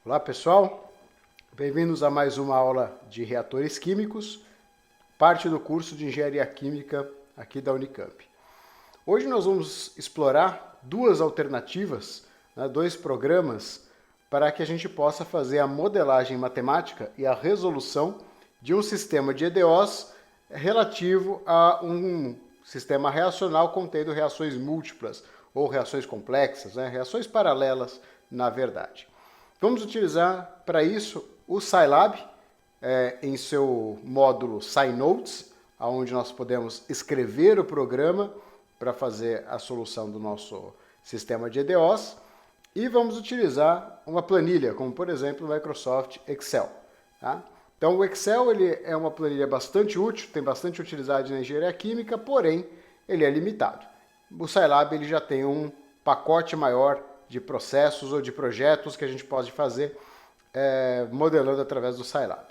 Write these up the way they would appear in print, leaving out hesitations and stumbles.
Olá pessoal, bem-vindos a mais uma aula de reatores químicos, parte do curso de Engenharia Química aqui da Unicamp. Hoje nós vamos explorar duas alternativas, dois programas, para que a gente possa fazer a modelagem matemática e a resolução de um sistema de EDOs relativo a um sistema reacional contendo reações múltiplas ou reações complexas, reações paralelas, na verdade. Vamos utilizar para isso o Scilab em seu módulo SciNotes, onde nós podemos escrever o programa para fazer a solução do nosso sistema de EDOs, e vamos utilizar uma planilha, como por exemplo o Microsoft Excel. Tá? Então o Excel ele é uma planilha bastante útil, tem bastante utilidade na engenharia química, porém ele é limitado. O Scilab ele já tem um pacote maior de processos ou de projetos que a gente pode fazer modelando através do Scilab.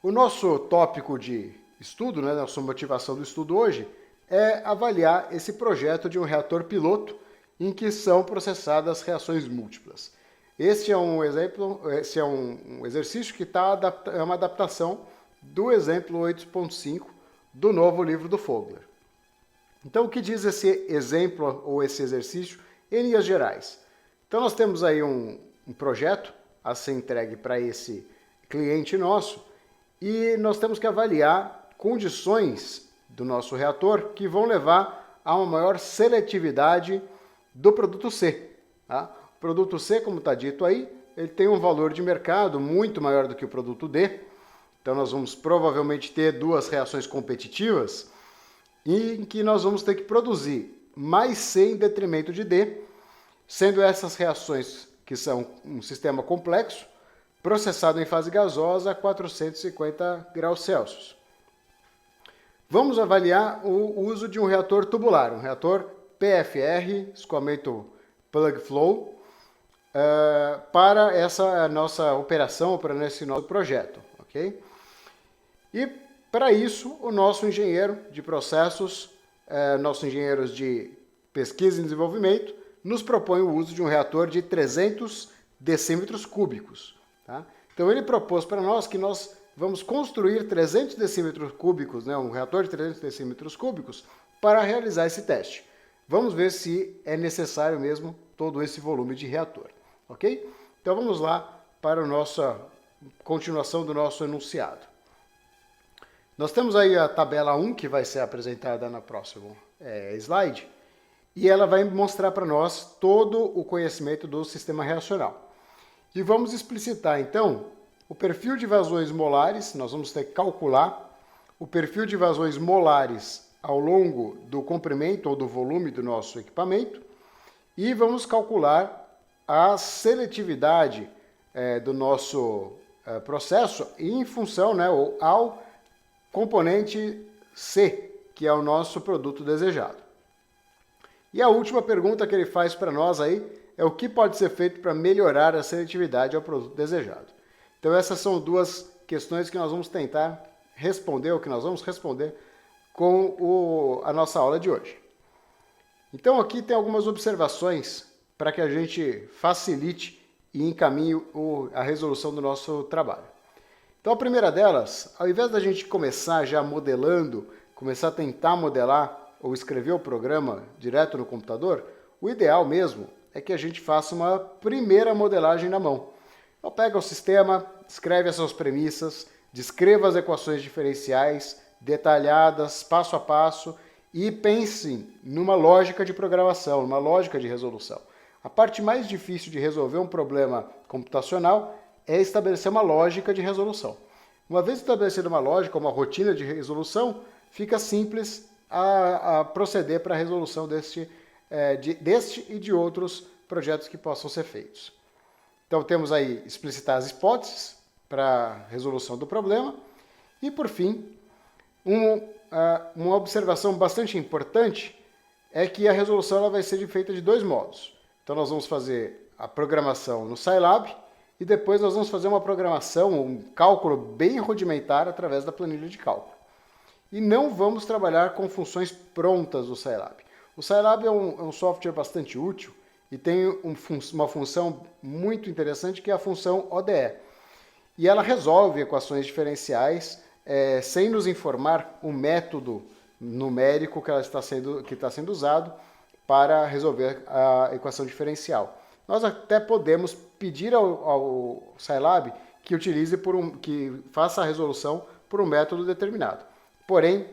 O nosso tópico de estudo, nossa motivação do estudo hoje, é avaliar esse projeto de um reator piloto em que são processadas reações múltiplas. Este é um exemplo, esse é um exercício que é uma adaptação do exemplo 8.5 do novo livro do Fogler. Então, o que diz esse exemplo ou esse exercício em linhas gerais? Então, nós temos aí um projeto a ser entregue para esse cliente nosso e nós temos que avaliar condições do nosso reator que vão levar a uma maior seletividade do produto C. Tá? O produto C, como está dito aí, ele tem um valor de mercado muito maior do que o produto D. Então, nós vamos provavelmente ter duas reações competitivas em que nós vamos ter que produzir mais C em detrimento de D, sendo essas reações que são um sistema complexo, processado em fase gasosa a 450 graus Celsius. Vamos avaliar o uso de um reator tubular, um reator PFR, escoamento plug flow, para essa nossa operação, para esse nosso projeto. Okay? E para isso, o nosso engenheiro de processos, nossos engenheiros de pesquisa e desenvolvimento, nos propõe o uso de um reator de 300 decímetros cúbicos. Tá? Então ele propôs para nós que nós vamos construir 300 decímetros cúbicos, um reator de 300 decímetros cúbicos, para realizar esse teste. Vamos ver se é necessário mesmo todo esse volume de reator. Ok? Então vamos lá para a nossa continuação do nosso enunciado. Nós temos aí a tabela 1, que vai ser apresentada na próxima slide, e ela vai mostrar para nós todo o conhecimento do sistema reacional. E vamos explicitar, então, o perfil de vazões molares, nós vamos ter que calcular o perfil de vazões molares ao longo do comprimento ou do volume do nosso equipamento, e vamos calcular a seletividade do nosso processo em função, ou ao componente C, que é o nosso produto desejado. E a última pergunta que ele faz para nós aí é o que pode ser feito para melhorar a seletividade ao produto desejado. Então essas são duas questões que nós vamos tentar responder, ou que nós vamos responder com a nossa aula de hoje. Então aqui tem algumas observações para que a gente facilite e encaminhe a resolução do nosso trabalho. Então a primeira delas, ao invés da gente começar já modelando, começar a tentar modelar ou escrever o programa direto no computador, o ideal mesmo é que a gente faça uma primeira modelagem na mão. Então pega o sistema, escreve as suas premissas, descreva as equações diferenciais, detalhadas, passo a passo, e pense numa lógica de programação, numa lógica de resolução. A parte mais difícil de resolver um problema computacional é estabelecer uma lógica de resolução. Uma vez estabelecida uma lógica, uma rotina de resolução, fica simples a proceder para a resolução deste e de outros projetos que possam ser feitos. Então temos aí explicitar as hipóteses para a resolução do problema e, por fim, uma observação bastante importante é que a resolução ela vai ser feita de dois modos. Então nós vamos fazer a programação no Scilab e depois nós vamos fazer uma programação, um cálculo bem rudimentar através da planilha de cálculo. E não vamos trabalhar com funções prontas do Scilab. O Scilab é um software bastante útil e tem uma função muito interessante que é a função ODE. E ela resolve equações diferenciais sem nos informar o método numérico que está sendo usado para resolver a equação diferencial. Nós até podemos pedir ao Scilab que faça a resolução por um método determinado. Porém,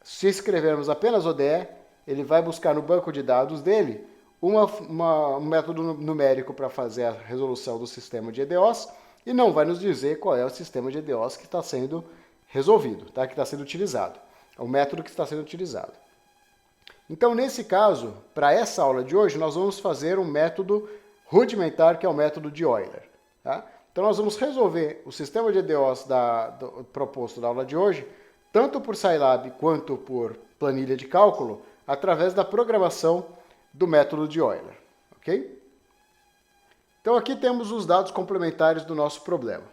se escrevermos apenas ODE, ele vai buscar no banco de dados dele um método numérico para fazer a resolução do sistema de EDOs e não vai nos dizer qual é o sistema de EDOs que está sendo resolvido, tá? Que está sendo utilizado, o método que está sendo utilizado. Então, nesse caso, para essa aula de hoje, nós vamos fazer um método rudimentar, que é o método de Euler. Tá? Então, nós vamos resolver o sistema de EDOs proposto da aula de hoje, tanto por Scilab quanto por planilha de cálculo, através da programação do método de Euler. Ok? Então, aqui temos os dados complementares do nosso problema.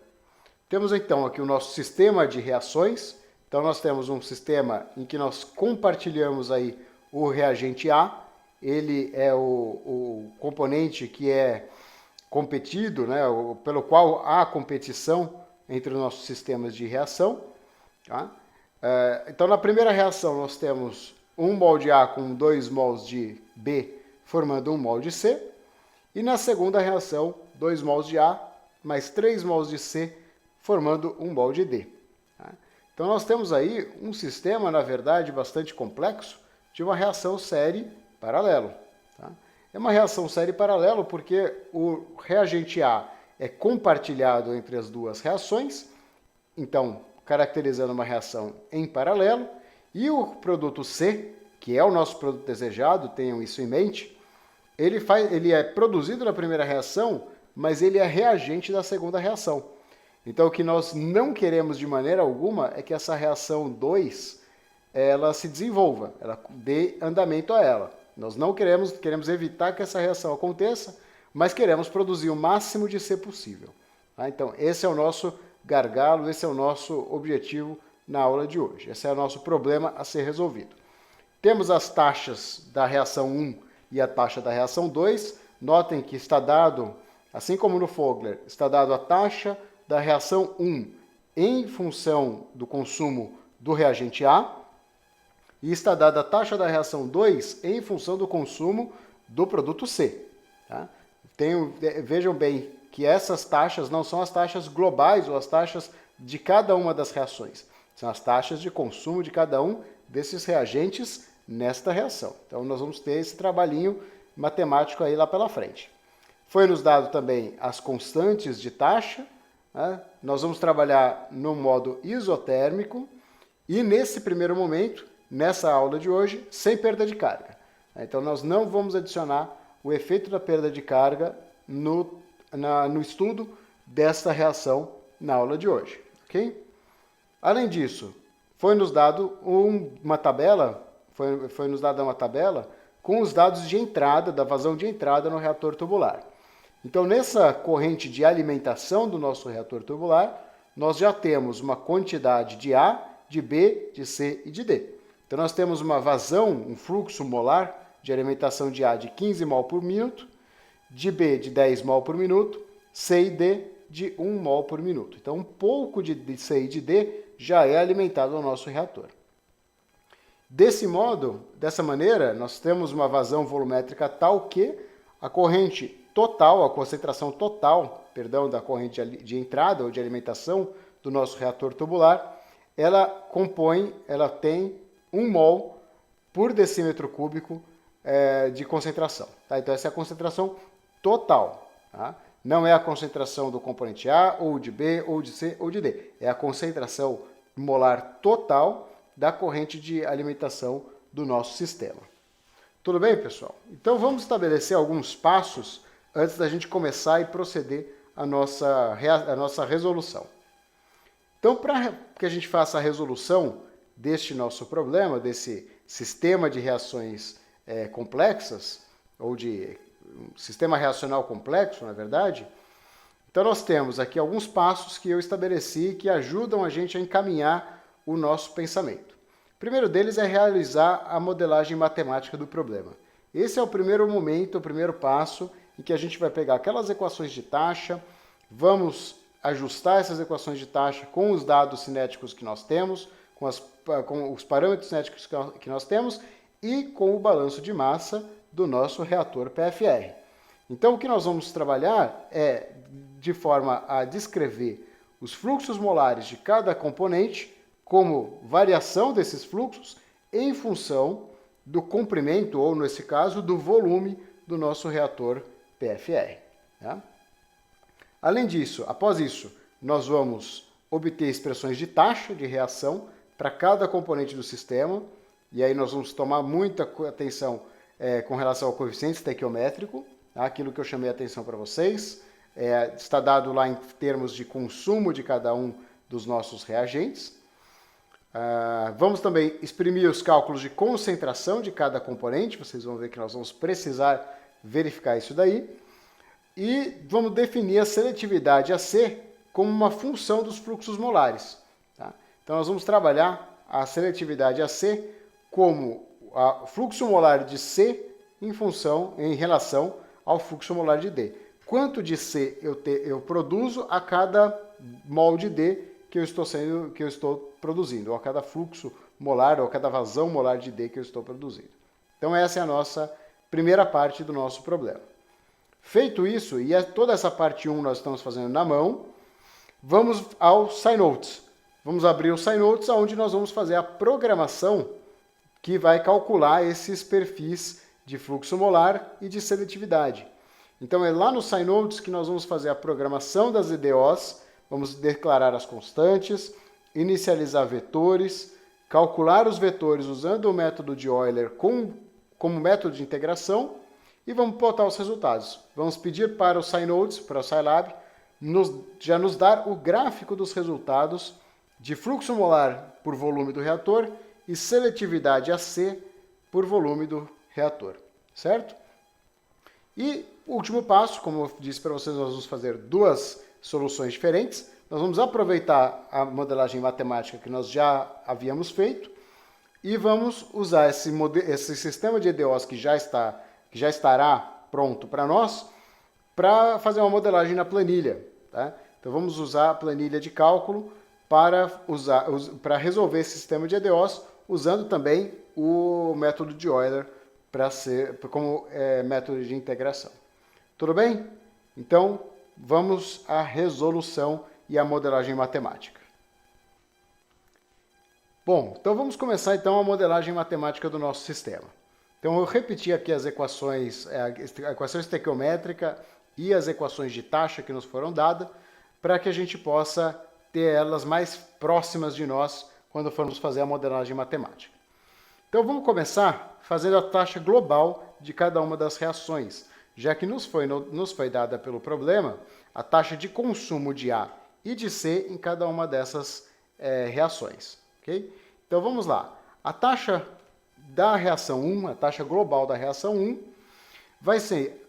Temos, então, aqui o nosso sistema de reações. Então, nós temos um sistema em que nós compartilhamos aí o reagente A. Ele é o componente que é competido, né, pelo qual há competição entre os nossos sistemas de reação. Tá? Então, na primeira reação, nós temos 1 mol de A com 2 mols de B, formando 1 mol de C. E na segunda reação, 2 mols de A mais 3 mols de C, formando 1 mol de D. Tá? Então, nós temos aí um sistema, na verdade, bastante complexo, de uma reação série paralelo. Tá? É uma reação série paralelo porque o reagente A é compartilhado entre as duas reações, então caracterizando uma reação em paralelo, e o produto C, que é o nosso produto desejado, tenham isso em mente, ele é produzido na primeira reação, mas ele é reagente da segunda reação. Então o que nós não queremos de maneira alguma é que essa reação 2 ela se desenvolva, ela dê andamento a ela. Nós não queremos evitar que essa reação aconteça, mas queremos produzir o máximo de C possível. Tá? Então, esse é o nosso gargalo, esse é o nosso objetivo na aula de hoje. Esse é o nosso problema a ser resolvido. Temos as taxas da reação 1 e a taxa da reação 2. Notem que está dado, assim como no Fogler, está dado a taxa da reação 1 em função do consumo do reagente A, e está dada a taxa da reação 2 em função do consumo do produto C. Tá? Vejam bem que essas taxas não são as taxas globais ou as taxas de cada uma das reações. São as taxas de consumo de cada um desses reagentes nesta reação. Então, nós vamos ter esse trabalhinho matemático aí lá pela frente. Foi nos dado também as constantes de taxa. Né? Nós vamos trabalhar no modo isotérmico e, nesse primeiro momento, nessa aula de hoje, sem perda de carga. Então, nós não vamos adicionar o efeito da perda de carga no estudo desta reação na aula de hoje. Okay? Além disso, foi nos dado uma tabela com os dados de entrada, da vazão de entrada no reator tubular. Então, nessa corrente de alimentação do nosso reator tubular, nós já temos uma quantidade de A, de B, de C e de D. Então, nós temos uma vazão, um fluxo molar de alimentação de A de 15 mol por minuto, de B de 10 mol por minuto, C e D de 1 mol por minuto. Então, um pouco de C e de D já é alimentado ao nosso reator. Dessa maneira, nós temos uma vazão volumétrica tal que a corrente total, a concentração total, da corrente de entrada ou de alimentação do nosso reator tubular, ela tem 1 mol por decímetro cúbico de concentração. Tá? Então, essa é a concentração total. Tá? Não é a concentração do componente A, ou de B, ou de C, ou de D. É a concentração molar total da corrente de alimentação do nosso sistema. Tudo bem, pessoal? Então, vamos estabelecer alguns passos antes da gente começar e proceder a nossa resolução. Então, para que a gente faça a resolução deste nosso problema, desse sistema de reações complexas, ou de sistema reacional complexo, na verdade, então nós temos aqui alguns passos que eu estabeleci que ajudam a gente a encaminhar o nosso pensamento. O primeiro deles é realizar a modelagem matemática do problema. esse é o primeiro momento, o primeiro passo em que a gente vai pegar aquelas equações de taxa, vamos ajustar essas equações de taxa com os dados cinéticos que nós temos, com os parâmetros cinéticos que nós temos e com o balanço de massa do nosso reator PFR. Então, o que nós vamos trabalhar é de forma a descrever os fluxos molares de cada componente como variação desses fluxos em função do comprimento, ou nesse caso, do volume do nosso reator PFR. Tá? Além disso, após isso, nós vamos obter expressões de taxa de reação para cada componente do sistema, e aí nós vamos tomar muita atenção com relação ao coeficiente estequiométrico, tá? Aquilo que eu chamei a atenção para vocês, está dado lá em termos de consumo de cada um dos nossos reagentes. Vamos também exprimir os cálculos de concentração de cada componente, vocês vão ver que nós vamos precisar verificar isso daí. E vamos definir a seletividade AC como uma função dos fluxos molares. Tá? Então nós vamos trabalhar a seletividade AC como o fluxo molar de C em relação ao fluxo molar de D. Quanto de C eu produzo a cada mol de D que eu estou produzindo, ou a cada fluxo molar, ou a cada vazão molar de D que eu estou produzindo. Então essa é a nossa primeira parte do nosso problema. Feito isso, e toda essa parte 1 nós estamos fazendo na mão, vamos ao SciNotes. Vamos abrir o SciNotes, onde nós vamos fazer a programação que vai calcular esses perfis de fluxo molar e de seletividade. Então é lá no SciNotes que nós vamos fazer a programação das EDOs, vamos declarar as constantes, inicializar vetores, calcular os vetores usando o método de Euler como método de integração e vamos botar os resultados. Vamos pedir para o SciNotes, para o Scilab, já nos dar o gráfico dos resultados de fluxo molar por volume do reator e seletividade AC por volume do reator, certo? E o último passo, como eu disse para vocês, nós vamos fazer duas soluções diferentes. Nós vamos aproveitar a modelagem matemática que nós já havíamos feito e vamos usar esse sistema de EDOs que já estará pronto para nós para fazer uma modelagem na planilha. Tá? Então vamos usar a planilha de cálculo para resolver esse sistema de EDOs, usando também o método de Euler como método de integração. Tudo bem? Então vamos à resolução e à modelagem matemática. Bom, então vamos começar então a modelagem matemática do nosso sistema. Então eu repeti aqui as equações, a equação estequiométrica e as equações de taxa que nos foram dadas, para que a gente possa ter elas mais próximas de nós quando formos fazer a modelagem matemática. Então vamos começar fazendo a taxa global de cada uma das reações, já que nos foi dada pelo problema a taxa de consumo de A e de C em cada uma dessas reações. Okay? Então vamos lá. A taxa da reação 1, a taxa global da reação 1, vai ser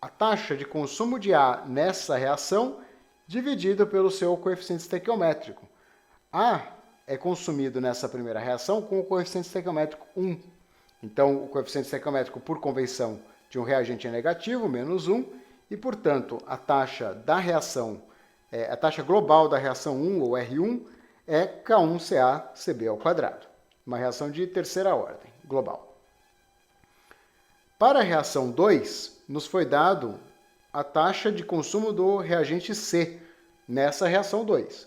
a taxa de consumo de A nessa reação dividido pelo seu coeficiente estequiométrico. A é consumido nessa primeira reação com o coeficiente estequiométrico 1. Então, o coeficiente estequiométrico, por convenção de um reagente é negativo, menos 1, e, portanto, a taxa da reação, a taxa global da reação 1, ou R1, é K1CaCb ao quadrado. Uma reação de terceira ordem, global. Para a reação 2, nos foi dado a taxa de consumo do reagente C nessa reação 2.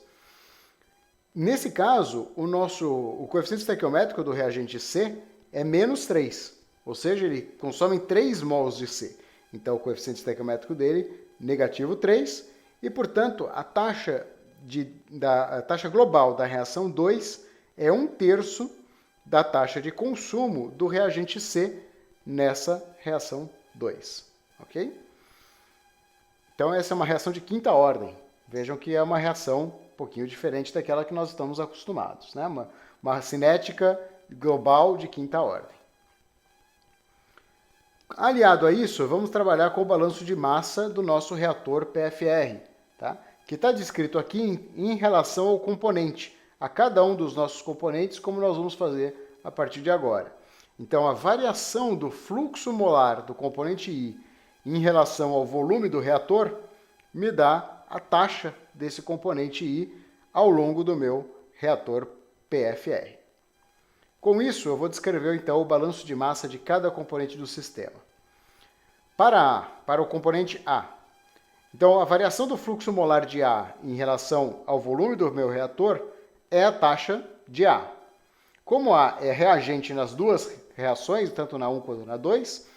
Nesse caso, o coeficiente estequiométrico do reagente C é menos 3, ou seja, ele consome 3 mols de C. Então, o coeficiente estequiométrico dele, negativo 3, e, portanto, a taxa global da reação 2 é 1/3 da taxa de consumo do reagente C nessa reação 2. Ok? Então, essa é uma reação de quinta ordem. Vejam que é uma reação um pouquinho diferente daquela que nós estamos acostumados, né? Uma cinética global de quinta ordem. Aliado a isso, vamos trabalhar com o balanço de massa do nosso reator PFR, tá? Que está descrito aqui em relação ao componente, a cada um dos nossos componentes, como nós vamos fazer a partir de agora. Então, a variação do fluxo molar do componente I em relação ao volume do reator me dá a taxa desse componente I ao longo do meu reator PFR. Com isso, eu vou descrever então o balanço de massa de cada componente do sistema. Para o componente A, então a variação do fluxo molar de A em relação ao volume do meu reator é a taxa de A. Como A é reagente nas duas reações, tanto na 1 quanto na 2,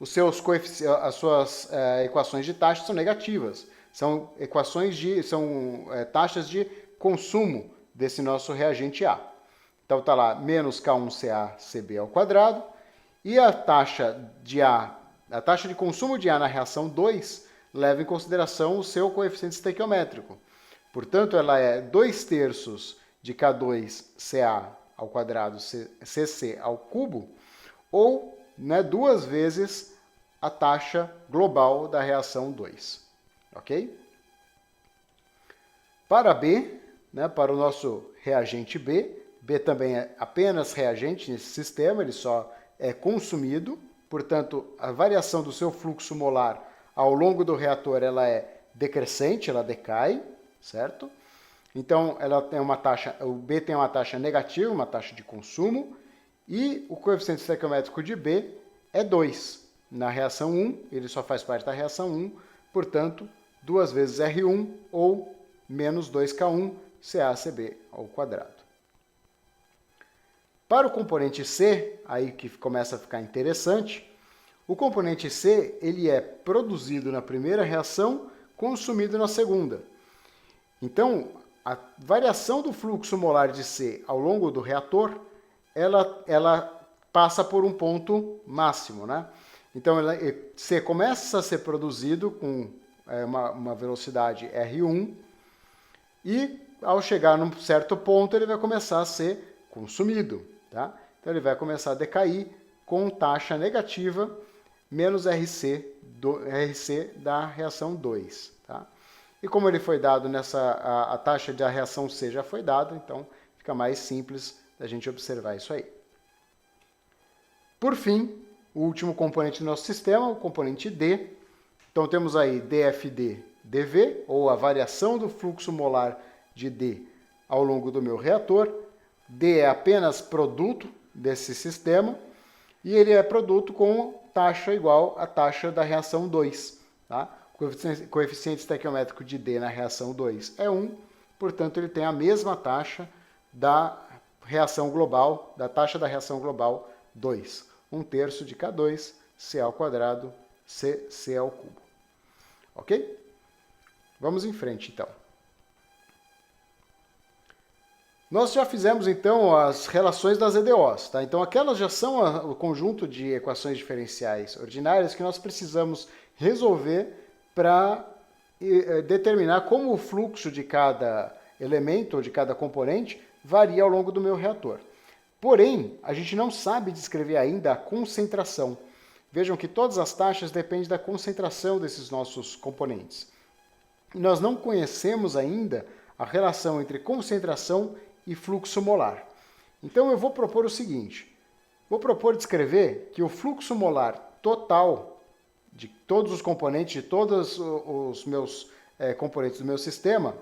as suas equações de taxa são negativas. São taxas de consumo desse nosso reagente A. Então está lá menos K1CaCb ao quadrado, e a taxa de consumo de A na reação 2 leva em consideração o seu coeficiente estequiométrico. Portanto, ela é 2/3 de K2Ca ao quadrado Cc ao cubo, ou 2 vezes a taxa global da reação 2. Ok? Para B, para o nosso reagente B também é apenas reagente nesse sistema, ele só é consumido, portanto, a variação do seu fluxo molar ao longo do reator ela é decrescente, ela decai, certo? Então, o B tem uma taxa negativa, uma taxa de consumo, e o coeficiente estequiométrico de B é 2. Na reação 1, ele só faz parte da reação 1, portanto, 2 vezes R1 ou menos 2K1 CaCb ao quadrado. Para o componente C, aí que começa a ficar interessante, o componente C ele é produzido na primeira reação, consumido na segunda. Então, a variação do fluxo molar de C ao longo do reator, ela passa por um ponto máximo, né? Então, C começa a ser produzido com uma velocidade R1 e, ao chegar num certo ponto, ele vai começar a ser consumido, tá? Então, ele vai começar a decair com taxa negativa menos RC da reação 2, tá? E como ele foi dado a taxa da reação C já foi dada, então fica mais simples da gente observar isso aí. Por fim, o último componente do nosso sistema, o componente D. Então temos aí dFD/dV, ou a variação do fluxo molar de D ao longo do meu reator. D é apenas produto desse sistema, e ele é produto com taxa igual à taxa da reação 2, tá? O coeficiente estequiométrico de D na reação 2 é 1, portanto ele tem a mesma taxa da reação global, da taxa da reação global 2. 1/3 de K2, Ca ao quadrado, Cc ao cubo. Ok? Vamos em frente, então. Nós já fizemos, então, as relações das EDOs, tá? Então, aquelas já são o conjunto de equações diferenciais ordinárias que nós precisamos resolver para determinar como o fluxo de cada elemento ou de cada componente varia ao longo do meu reator. Porém, a gente não sabe descrever ainda a concentração. Vejam que todas as taxas dependem da concentração desses nossos componentes. E nós não conhecemos ainda a relação entre concentração e fluxo molar. Então eu vou propor o seguinte, vou propor descrever que o fluxo molar total de todos os componentes, de todos os meus componentes do meu sistema,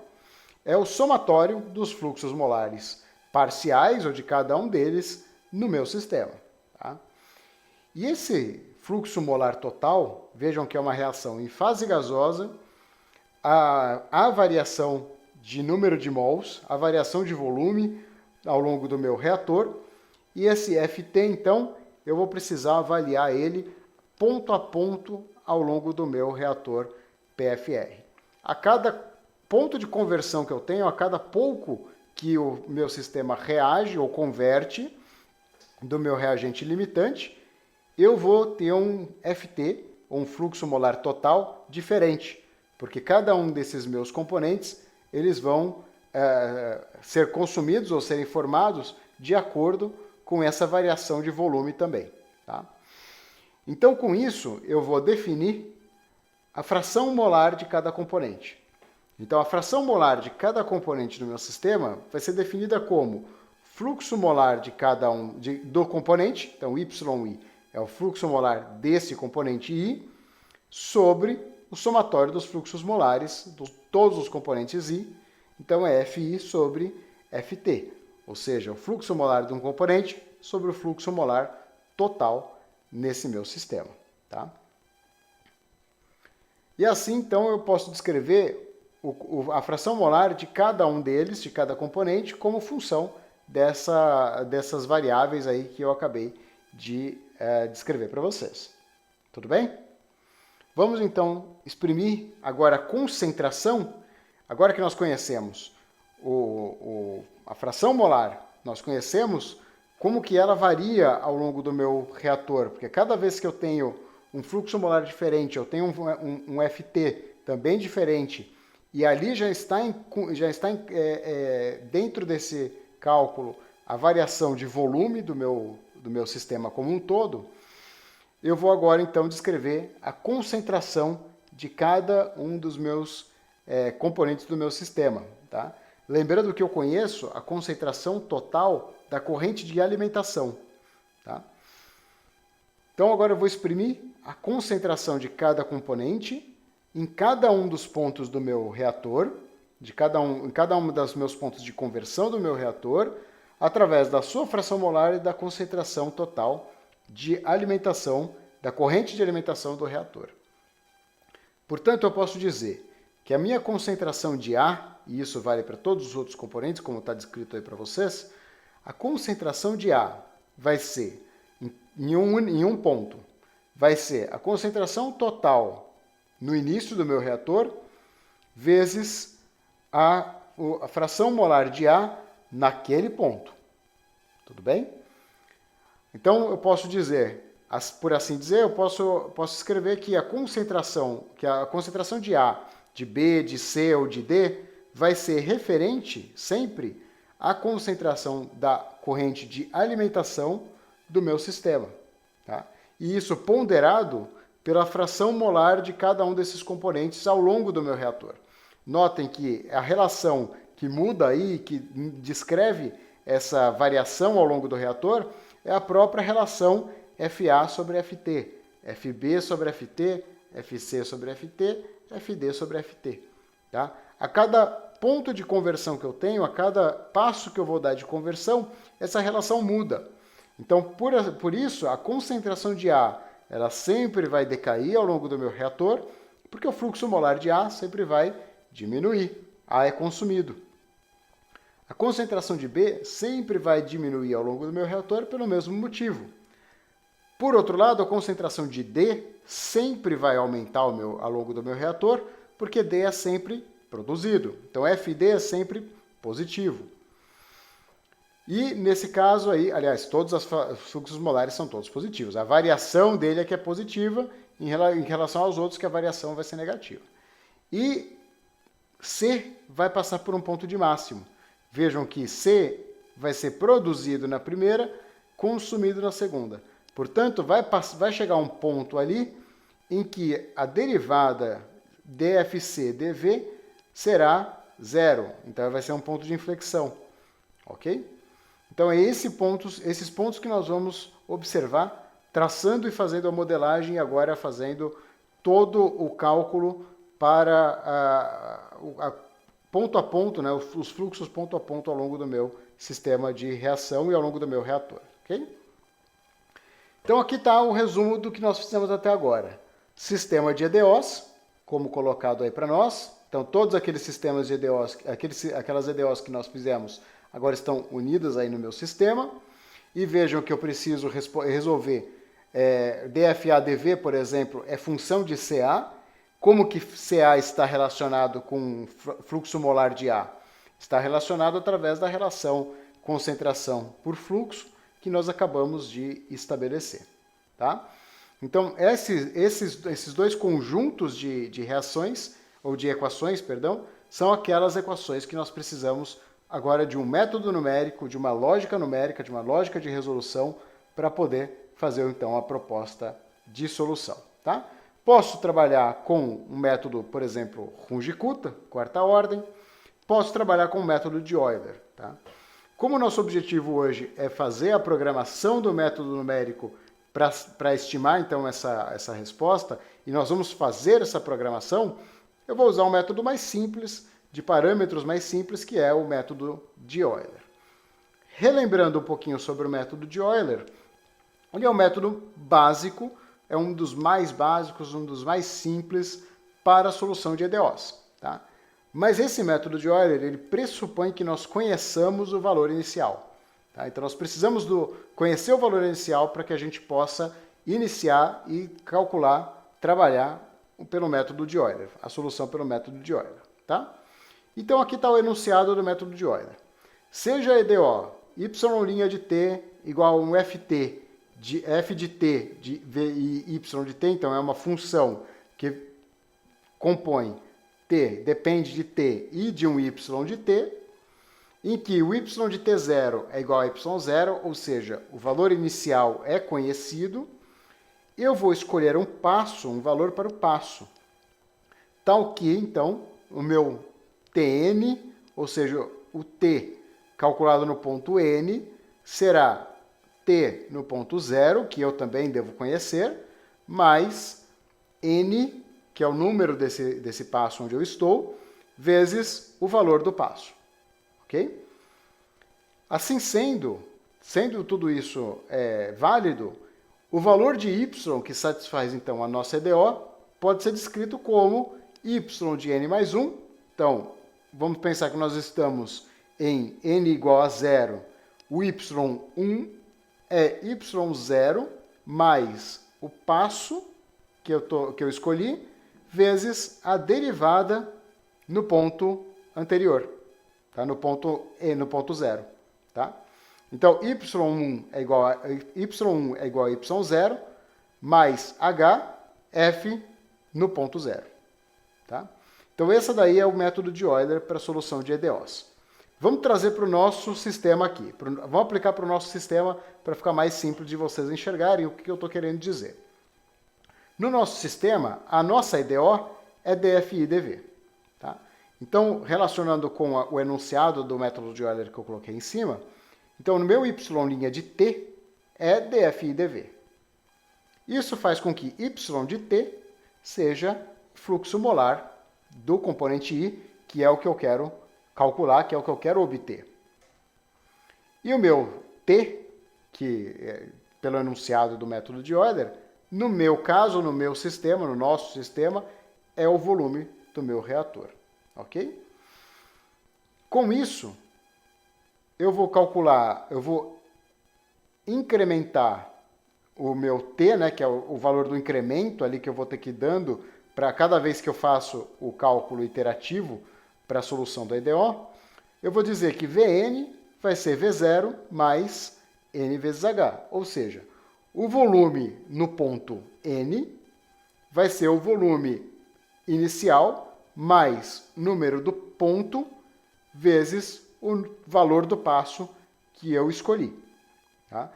é o somatório dos fluxos molares parciais, ou de cada um deles, no meu sistema. Tá? E esse fluxo molar total, vejam que é uma reação em fase gasosa, a variação de número de mols, a variação de volume ao longo do meu reator, e esse Ft, então, eu vou precisar avaliar ele ponto a ponto ao longo do meu reator PFR. A cada ponto de conversão que eu tenho, a cada pouco que o meu sistema reage ou converte do meu reagente limitante, eu vou ter um Ft, um fluxo molar total, diferente, porque cada um desses meus componentes eles vão ser consumidos ou serem formados de acordo com essa variação de volume também. Tá? Então, com isso, eu vou definir a fração molar de cada componente. Então, a fração molar de cada componente do meu sistema vai ser definida como fluxo molar de cada um do componente, então YI é o fluxo molar desse componente I, sobre o somatório dos fluxos molares de todos os componentes I, então é FI sobre FT, ou seja, o fluxo molar de um componente sobre o fluxo molar total nesse meu sistema. Tá? E assim, então, eu posso descrever a fração molar de cada um deles, de cada componente, como função dessas variáveis aí que eu acabei de descrever para vocês. Tudo bem? Vamos, então, exprimir agora a concentração. Agora que nós conhecemos a fração molar, nós conhecemos como que ela varia ao longo do meu reator, porque cada vez que eu tenho um fluxo molar diferente, eu tenho um FT também diferente, e ali já está dentro desse cálculo a variação de volume do meu sistema como um todo, eu vou agora então descrever a concentração de cada um dos meus componentes do meu sistema. Tá? Lembrando que eu conheço a concentração total da corrente de alimentação. Tá? Então agora eu vou exprimir a concentração de cada componente em cada um dos pontos do meu reator, em cada um dos meus pontos de conversão do meu reator, através da sua fração molar e da concentração total de alimentação, da corrente de alimentação do reator. Portanto, eu posso dizer que a minha concentração de A, e isso vale para todos os outros componentes, como está descrito aí para vocês, a concentração de A vai ser, em um ponto, vai ser a concentração total no início do meu reator, vezes a fração molar de A naquele ponto. Tudo bem? Então, eu posso dizer, por assim dizer, eu posso escrever que a concentração de A, de B, de C ou de D vai ser referente sempre à concentração da corrente de alimentação do meu sistema. Tá? E isso ponderado pela fração molar de cada um desses componentes ao longo do meu reator. Notem que a relação que muda aí, que descreve essa variação ao longo do reator, é a própria relação FA sobre FT, FB sobre FT, FC sobre FT, FD sobre FT. Tá? A cada ponto de conversão que eu tenho, a cada passo que eu vou dar de conversão, essa relação muda. Então, por isso, a concentração de A ela sempre vai decair ao longo do meu reator, porque o fluxo molar de A sempre vai diminuir. A é consumido. A concentração de B sempre vai diminuir ao longo do meu reator pelo mesmo motivo. Por outro lado, a concentração de D sempre vai aumentar ao longo do meu reator, porque D é sempre produzido. Então, FD é sempre positivo. E nesse caso aí, aliás, todos os fluxos molares são todos positivos. A variação dele é que é positiva, em relação aos outros que a variação vai ser negativa. E C vai passar por um ponto de máximo. Vejam que C vai ser produzido na primeira, consumido na segunda. Portanto, vai chegar um ponto ali em que a derivada dFC-dV será zero. Então, vai ser um ponto de inflexão. Ok? Então, é esses pontos que nós vamos observar, traçando e fazendo a modelagem e agora fazendo todo o cálculo para ponto a ponto, né, os fluxos ponto a ponto ao longo do meu sistema de reação e ao longo do meu reator. Okay? Então, aqui está o resumo do que nós fizemos até agora. Sistema de EDOs, como colocado aí para nós. Então, todos aqueles sistemas de EDOs, aquelas EDOs que nós fizemos, agora estão unidas aí no meu sistema. E vejam que eu preciso resolver DFA-DV, por exemplo, é função de CA. Como que CA está relacionado com fluxo molar de A? Está relacionado através da relação concentração por fluxo que nós acabamos de estabelecer. Tá? Então, esses dois conjuntos de reações, ou de equações, perdão, são aquelas equações que nós precisamos agora de um método numérico, de uma lógica numérica, de uma lógica de resolução, para poder fazer, então, a proposta de solução. Tá? Posso trabalhar com um método, por exemplo, Runge-Kutta, quarta ordem. Posso trabalhar com o método de Euler. Tá? Como o nosso objetivo hoje é fazer a programação do método numérico para estimar então essa resposta, e nós vamos fazer essa programação, eu vou usar um método mais simples, de parâmetros mais simples, que é o método de Euler. Relembrando um pouquinho sobre o método de Euler, ele é um método básico, é um dos mais básicos, um dos mais simples para a solução de EDOs. Tá? Mas esse método de Euler, ele pressupõe que nós conheçamos o valor inicial. Tá? Então nós precisamos conhecer o valor inicial para que a gente possa iniciar e calcular, trabalhar pelo método de Euler, a solução pelo método de Euler. Tá? Então aqui está o enunciado do método de Euler. Seja a EDO y' de t igual a um ft de f de t de v e y de t, então é uma função que compõe t, depende de t e de um y de t, em que o y de t0 é igual a y0, ou seja, o valor inicial é conhecido, eu vou escolher um passo, um valor para o passo, tal que, então, o meu tn, ou seja, o t calculado no ponto n, será t no ponto 0, que eu também devo conhecer, mais n, que é o número desse passo onde eu estou, vezes o valor do passo. Ok? Assim sendo tudo isso válido, o valor de y, que satisfaz então a nossa EDO, pode ser descrito como y de n mais 1. Então, vamos pensar que nós estamos em n igual a 0, o y1 é y0 mais o passo que eu escolhi, vezes a derivada no ponto anterior, tá? no ponto 0. Tá? Então, y1 é igual a y0 mais h, f no ponto 0. Tá? Então, esse daí é o método de Euler para a solução de EDOs. Vamos trazer para o nosso sistema aqui. Vamos aplicar para o nosso sistema para ficar mais simples de vocês enxergarem o que eu estou querendo dizer. No nosso sistema, a nossa EDO é dFi dV. Tá? Então, relacionando com o enunciado do método de Euler que eu coloquei em cima, então no meu y' de t é dFi dV. Isso faz com que y de t seja fluxo molar do componente I, que é o que eu quero calcular, que é o que eu quero obter. E o meu T, que pelo enunciado do método de Euler, no meu caso, no meu sistema, no nosso sistema, é o volume do meu reator. Ok? Com isso, eu vou calcular, eu vou incrementar o meu T, né, que é o valor do incremento ali que eu vou ter que ir dando para cada vez que eu faço o cálculo iterativo para a solução da EDO, eu vou dizer que Vn vai ser V0 mais N vezes H. Ou seja, o volume no ponto N vai ser o volume inicial mais número do ponto vezes o valor do passo que eu escolhi. Tá?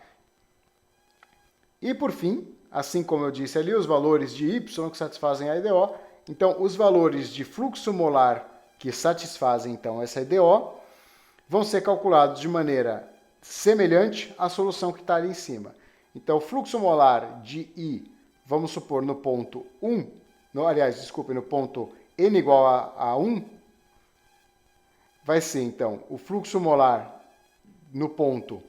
E por fim, assim como eu disse ali, os valores de Y que satisfazem a EDO, então os valores de fluxo molar que satisfazem então essa EDO vão ser calculados de maneira semelhante à solução que está ali em cima. Então, o fluxo molar de I, vamos supor no ponto 1, no ponto N igual a 1, vai ser então o fluxo molar no ponto,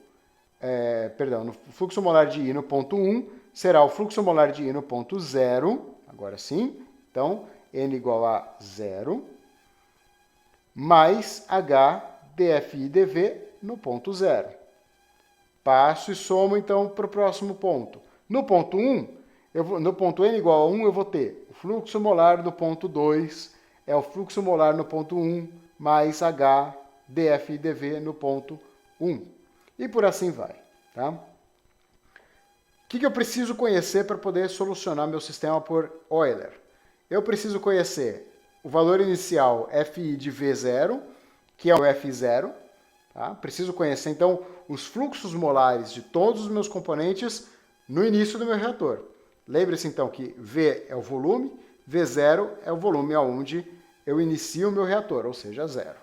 no fluxo molar de I no ponto 1 será o fluxo molar de I no ponto 0, agora sim, então N igual a 0, mais H dFi dV no ponto 0. Passo e somo, então, para o próximo ponto. No ponto 1, no ponto N igual a 1, eu vou ter o fluxo molar do ponto 2, é o fluxo molar no ponto 1, mais H dFi dV no ponto 1. E por assim vai. Tá? O que eu preciso conhecer para poder solucionar meu sistema por Euler? Eu preciso conhecer o valor inicial Fi de V0, que é o F0. Tá? Preciso conhecer, então, os fluxos molares de todos os meus componentes no início do meu reator. Lembre-se, então, que V é o volume, V0 é o volume aonde eu inicio o meu reator, ou seja, 0.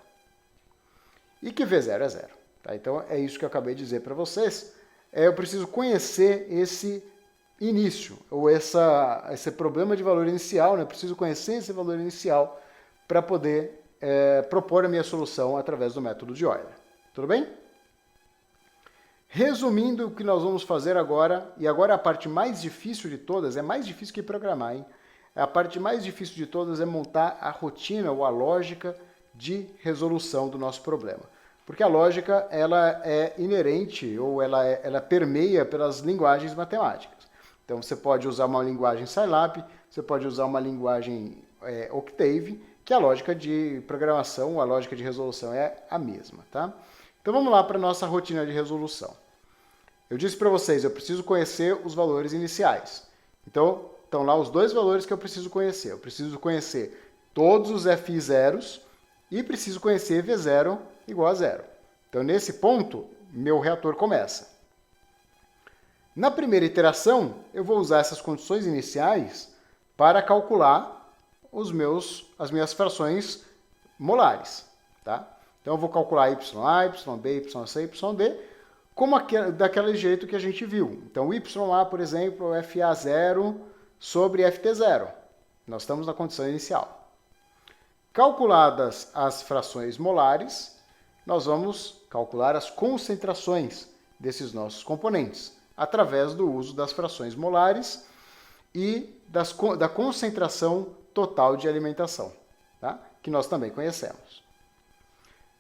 E que V0 é 0. Tá? Então é isso que eu acabei de dizer para vocês. Eu preciso conhecer esse início, ou esse problema de valor inicial, né? Eu preciso conhecer esse valor inicial para poder propor a minha solução através do método de Euler. Tudo bem? Resumindo o que nós vamos fazer agora, e agora a parte mais difícil de todas, é mais difícil que programar, hein? A parte mais difícil de todas é montar a rotina ou a lógica de resolução do nosso problema. Porque a lógica ela é inerente ou ela permeia pelas linguagens matemáticas. Então você pode usar uma linguagem Scilab, você pode usar uma linguagem Octave, que a lógica de programação, a lógica de resolução é a mesma, tá? Então vamos lá para a nossa rotina de resolução. Eu disse para vocês, eu preciso conhecer os valores iniciais. Então, estão lá os dois valores que eu preciso conhecer. Eu preciso conhecer todos os FI zeros e preciso conhecer V0 igual a zero. Então, nesse ponto, meu reator começa. Na primeira iteração, eu vou usar essas condições iniciais para calcular as minhas frações molares. Tá? Então, eu vou calcular YA, YB, YC, YD, como daquele jeito que a gente viu. Então, o YA, por exemplo, é FA0 sobre FT0. Nós estamos na condição inicial. Calculadas as frações molares, nós vamos calcular as concentrações desses nossos componentes, através do uso das frações molares e da concentração total de alimentação, tá? Que nós também conhecemos.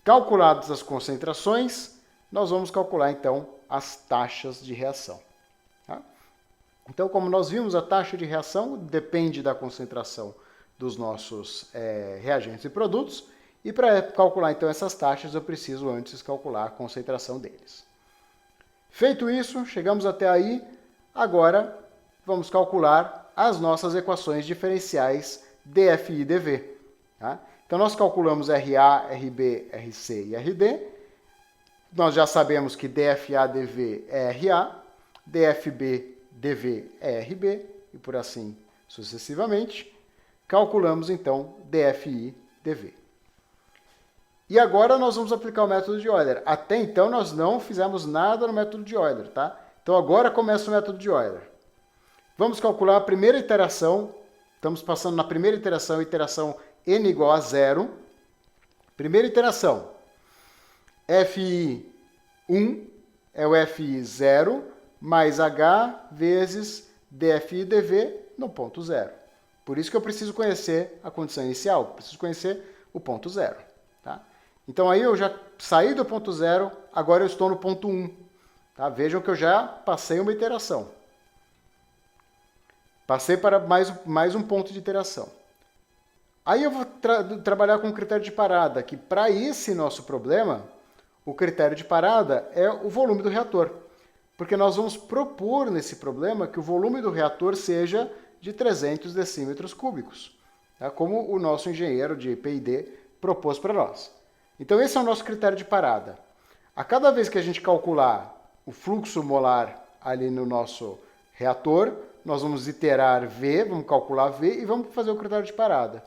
Calculadas as concentrações, nós vamos calcular, então, as taxas de reação. Tá? Então, como nós vimos, a taxa de reação depende da concentração dos nossos reagentes e produtos, e para calcular, então, essas taxas, eu preciso antes calcular a concentração deles. Feito isso, chegamos até aí, agora vamos calcular as nossas equações diferenciais dFi e dV. Tá? Então, nós calculamos RA, RB, RC e RD. Nós já sabemos que dFA, dV é RA, dFB, dV é RB, e por assim sucessivamente. Calculamos, então, dFi, dV. E agora nós vamos aplicar o método de Euler. Até então, nós não fizemos nada no método de Euler, tá? Então, agora começa o método de Euler. Vamos calcular a primeira iteração. Estamos passando na primeira iteração, n igual a zero. Primeira iteração. FI1 é o FI0 mais H vezes dFi dV no ponto zero. Por isso que eu preciso conhecer a condição inicial, preciso conhecer o ponto zero. Tá? Então aí eu já saí do ponto zero, agora eu estou no ponto 1. Tá? Vejam que eu já passei uma iteração. Passei para mais um ponto de iteração. Aí eu vou trabalhar com o critério de parada, que para esse nosso problema, o critério de parada é o volume do reator. Porque nós vamos propor nesse problema que o volume do reator seja de 300 decímetros cúbicos, tá? Como o nosso engenheiro de P&D propôs para nós. Então esse é o nosso critério de parada. A cada vez que a gente calcular o fluxo molar ali no nosso reator, nós vamos iterar V, vamos calcular V e vamos fazer o critério de parada.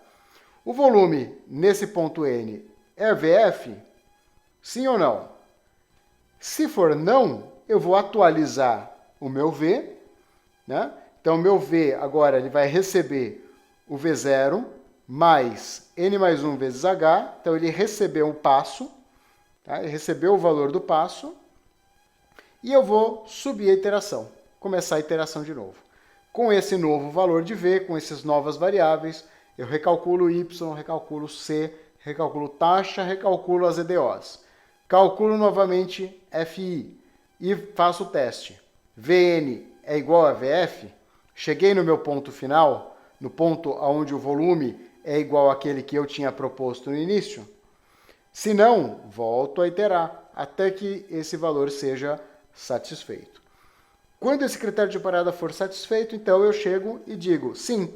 O volume nesse ponto N é VF? Sim ou não? Se for não, eu vou atualizar o meu V, né? Então, o meu V agora ele vai receber o V0 mais N mais 1 vezes H. Então, ele recebeu um passo, tá? Ele recebeu o valor do passo. E eu vou subir a iteração, começar a iteração de novo. Com esse novo valor de V, com essas novas variáveis, eu recalculo Y, recalculo C, recalculo taxa, recalculo as EDOs. Calculo novamente FI e faço o teste. Vn é igual a Vf? Cheguei no meu ponto final, no ponto onde o volume é igual àquele que eu tinha proposto no início? Se não, volto a iterar até que esse valor seja satisfeito. Quando esse critério de parada for satisfeito, então eu chego e digo sim.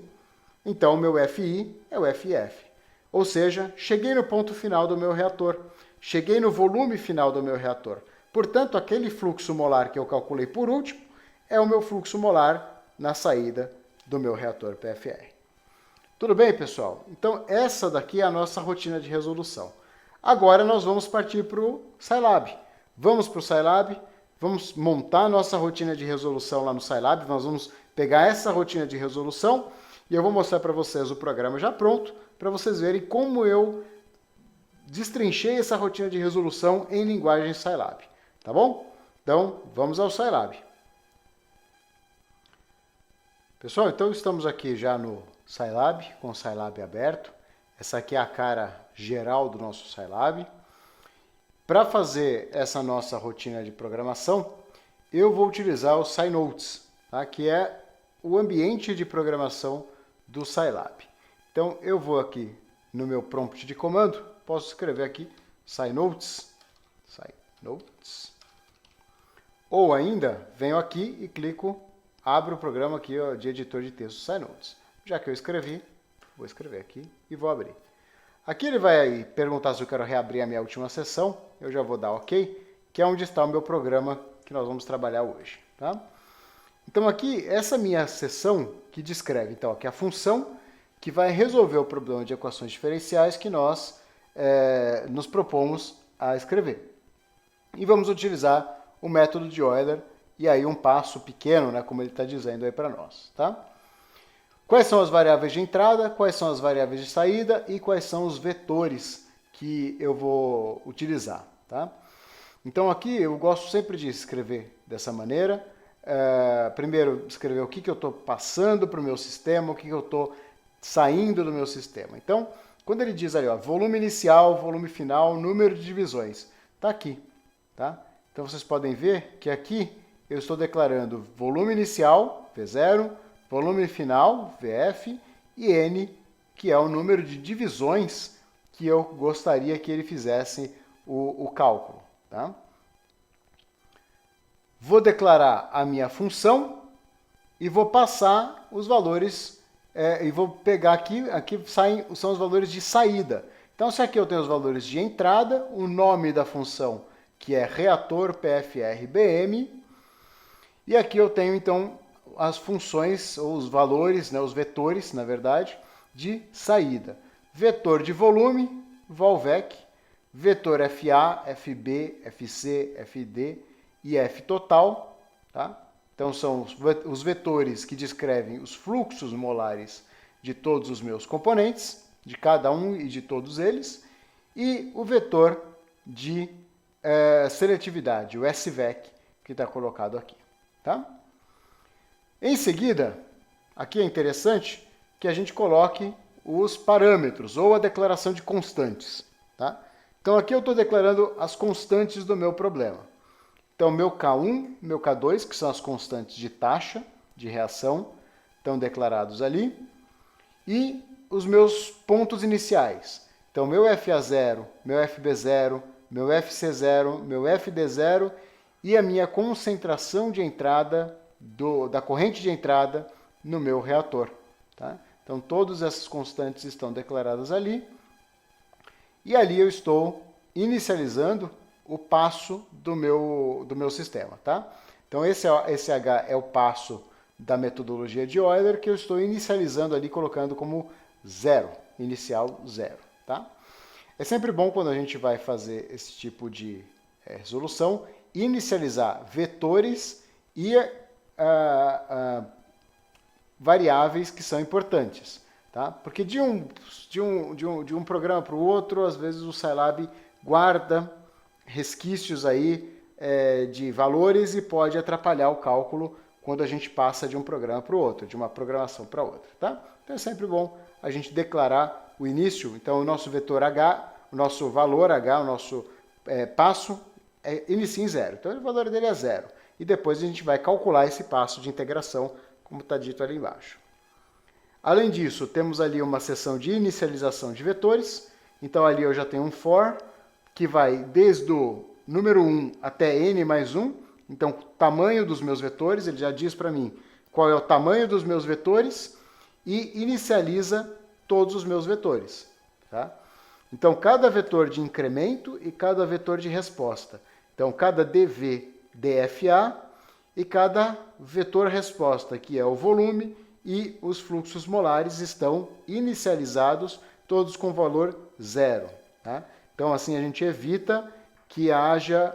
Então, o meu FI é o FF. Ou seja, cheguei no ponto final do meu reator. Cheguei no volume final do meu reator. Portanto, aquele fluxo molar que eu calculei por último é o meu fluxo molar na saída do meu reator PFR. Tudo bem, pessoal? Então, essa daqui é a nossa rotina de resolução. Agora, nós vamos partir para o Scilab. vamos para o Scilab, vamos montar a nossa rotina de resolução lá no Scilab, nós vamos pegar essa rotina de resolução e eu vou mostrar para vocês o programa já pronto, para vocês verem como eu destrinchei essa rotina de resolução em linguagem Scilab, tá bom? Então, vamos ao Scilab. Pessoal, então estamos aqui já no Scilab, com o Scilab aberto. Essa aqui é a cara geral do nosso Scilab. Para fazer essa nossa rotina de programação, eu vou utilizar o SciNotes, tá? Que é o ambiente de programação do Scilab. Então, eu vou aqui no meu prompt de comando, posso escrever aqui SciNotes, ou ainda venho aqui e clico, abro o programa aqui ó, de editor de texto SciNotes. Já que eu escrevi, vou escrever aqui e vou abrir. Aqui ele vai perguntar se eu quero reabrir a minha última sessão, eu já vou dar OK, que é onde está o meu programa que nós vamos trabalhar hoje. Tá? Então aqui, essa minha sessão que descreve então, aqui a função que vai resolver o problema de equações diferenciais que nós nos propomos a escrever. E vamos utilizar o método de Euler e aí um passo pequeno, né, como ele está dizendo aí para nós. Tá? Quais são as variáveis de entrada, quais são as variáveis de saída e quais são os vetores que eu vou utilizar. Tá? Então aqui eu gosto sempre de escrever dessa maneira. Primeiro escrever o que eu estou passando para o meu sistema, o que eu estou saindo do meu sistema. Então, quando ele diz ali, ó, volume inicial, volume final, número de divisões, está aqui. Tá? Então vocês podem ver que aqui eu estou declarando volume inicial, V0, volume final, VF, e N, que é o número de divisões que eu gostaria que ele fizesse o cálculo. Tá? Vou declarar a minha função e vou passar os valores, e vou pegar aqui são os valores de saída. Então, se aqui eu tenho os valores de entrada, o nome da função, que é reator PFR-BM, e aqui eu tenho, então, as funções, ou os valores, né, os vetores, na verdade, de saída. Vetor de volume, volvec, vetor FA, FB, FC, FD e F total. Tá? Então, são os vetores que descrevem os fluxos molares de todos os meus componentes, de cada um e de todos eles, e o vetor de seletividade, o SVEC, que está colocado aqui. Tá? Em seguida, aqui é interessante que a gente coloque os parâmetros ou a declaração de constantes. Tá? Então aqui eu estou declarando as constantes do meu problema. Então meu K1, meu K2, que são as constantes de taxa de reação, estão declarados ali. E os meus pontos iniciais. Então meu FA0, meu FB0, meu FC0, meu FD0 e a minha concentração de entrada da corrente de entrada no meu reator. Tá? Então, todas essas constantes estão declaradas ali. E ali eu estou inicializando o passo do meu sistema. Tá? Então, esse H é o passo da metodologia de Euler que eu estou inicializando ali, colocando como 0, inicial 0. Tá? É sempre bom quando a gente vai fazer esse tipo de resolução, inicializar vetores e variáveis que são importantes. Tá? Porque de um programa para o outro, às vezes o Scilab guarda resquícios aí de valores e pode atrapalhar o cálculo quando a gente passa de um programa para o outro, de uma programação para outra. Tá? Então é sempre bom a gente declarar o início. Então o nosso vetor H, o nosso valor H, o nosso passo inicia em 0. Então o valor dele é 0. E depois a gente vai calcular esse passo de integração, como está dito ali embaixo. Além disso, temos ali uma seção de inicialização de vetores. Então ali eu já tenho um for, que vai desde o número 1 até n mais 1. Então, o tamanho dos meus vetores, ele já diz para mim qual é o tamanho dos meus vetores e inicializa todos os meus vetores. Tá? Então, cada vetor de incremento e cada vetor de resposta. Então, cada dv dfa e cada vetor resposta, que é o volume, e os fluxos molares estão inicializados, todos com valor 0. Tá? Então, assim, a gente evita que haja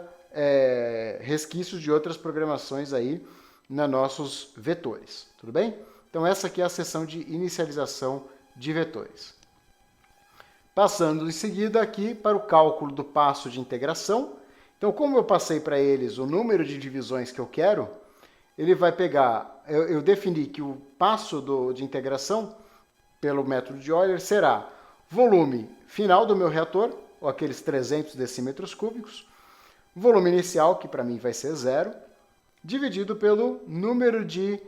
resquícios de outras programações aí nos nossos vetores, tudo bem? Então essa aqui é a seção de inicialização de vetores. Passando em seguida aqui para o cálculo do passo de integração. Então, como eu passei para eles o número de divisões que eu quero, ele vai pegar, eu defini que o passo de integração pelo método de Euler será volume final do meu reator, ou aqueles 300 decímetros cúbicos, volume inicial, que para mim vai ser 0, dividido pelo número de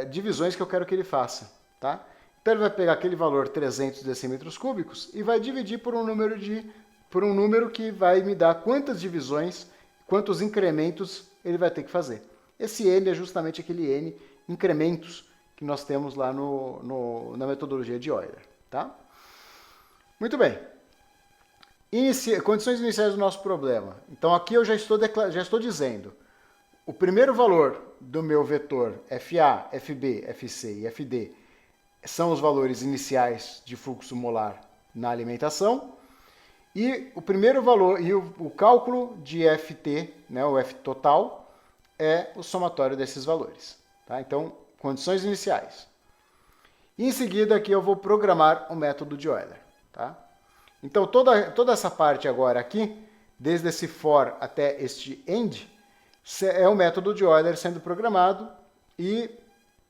divisões que eu quero que ele faça, tá? Então ele vai pegar aquele valor 300 decímetros cúbicos e vai dividir por um número que vai me dar quantas divisões, quantos incrementos ele vai ter que fazer. Esse N é justamente aquele N incrementos que nós temos lá na metodologia de Euler, tá? Muito bem. Condições iniciais do nosso problema. Então aqui eu já estou dizendo o primeiro valor do meu vetor FA, FB, FC e FD são os valores iniciais de fluxo molar na alimentação. E o primeiro valor, e o cálculo de FT, né, o F total, é o somatório desses valores. Tá? Então, condições iniciais. E em seguida aqui eu vou programar o método de Euler. Tá? Então, toda essa parte agora aqui, desde esse for até este end, é o método de Euler sendo programado e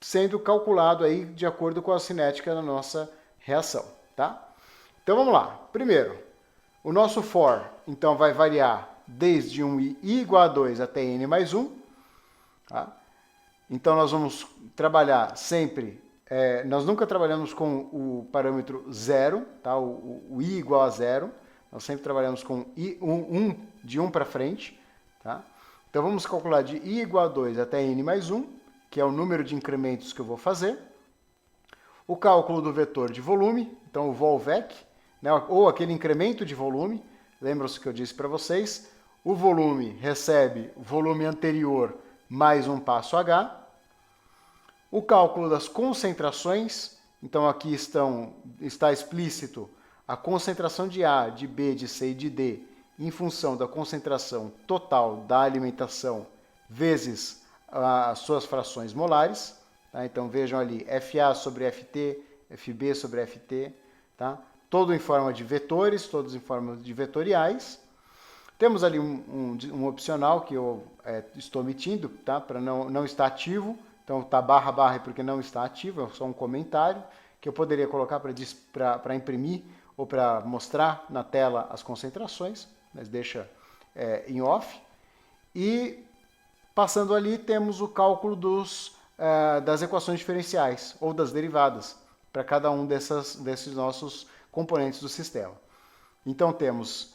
sendo calculado aí de acordo com a cinética da nossa reação, tá? Então vamos lá. Primeiro, o nosso for, então, vai variar desde i igual a 2 até n mais 1. Tá? Então nós vamos trabalhar sempre, nós nunca trabalhamos com o parâmetro 0, tá? o i igual a 0. Nós sempre trabalhamos com de 1 para frente. Tá? Então vamos calcular de i igual a 2 até n mais 1. Que é o número de incrementos que eu vou fazer. O cálculo do vetor de volume, então o volvec, né, ou aquele incremento de volume. Lembram-se que eu disse para vocês, o volume recebe o volume anterior mais um passo H. O cálculo das concentrações, então aqui está explícito a concentração de A, de B, de C e de D em função da concentração total da alimentação vezes as suas frações molares, tá? Então vejam ali, FA sobre FT, FB sobre FT, tá? Todo em forma de vetores, todos em forma de vetoriais. Temos ali um opcional que eu estou omitindo, tá? Para não estar ativo, então tá barra porque não está ativo, é só um comentário que eu poderia colocar para imprimir ou para mostrar na tela as concentrações, mas deixa em off. E passando ali, temos o cálculo das equações diferenciais ou das derivadas para cada um desses nossos componentes do sistema. Então, temos